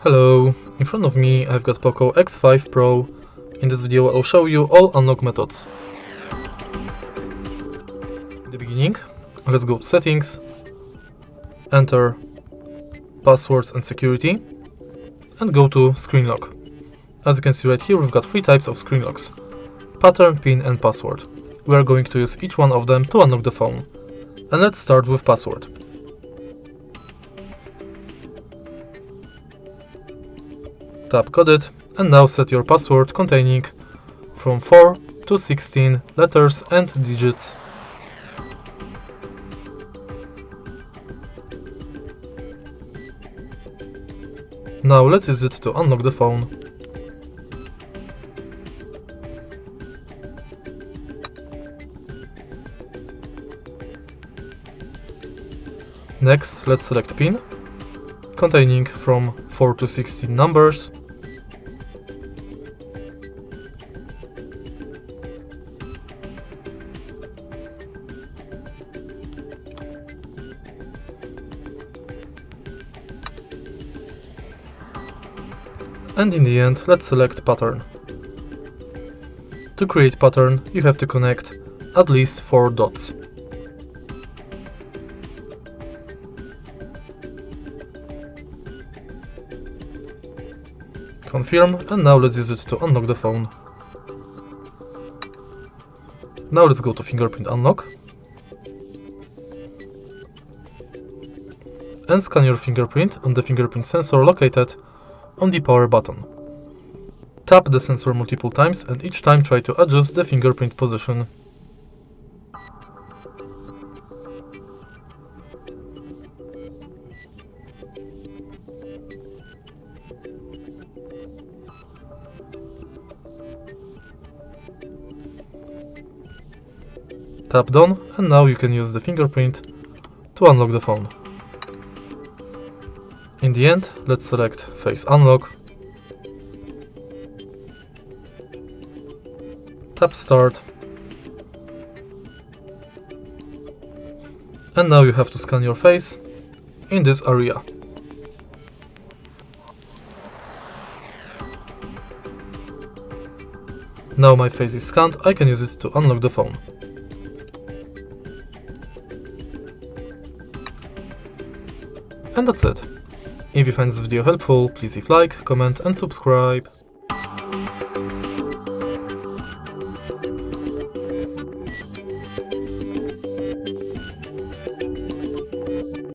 Hello, in front of me I've got POCO X5 Pro. In this video I'll show you all unlock methods. In the beginning, let's go to settings, enter passwords and security, and go to screen lock. As you can see right here, we've got three types of screen locks: pattern, pin and password. We are going to use each one of them to unlock the phone. And let's start with password. Tap coded and now set your password containing from 4 to 16 letters and digits. Now let's use it to unlock the phone. Next, let's select pin containing from 4 to 16 numbers. And in the end, let's select pattern. To create pattern, you have to connect at least 4 dots. Confirm, and now let's use it to unlock the phone. Now let's go to fingerprint unlock and scan your fingerprint on the fingerprint sensor located on the power button. Tap the sensor multiple times and each time try to adjust the fingerprint position. Tap done, and now you can use the fingerprint to unlock the phone. In the end, let's select face unlock, tap start, and now you have to scan your face in this area. Now my face is scanned, I can use it to unlock the phone. And that's it. If you find this video helpful, please leave like, comment and subscribe.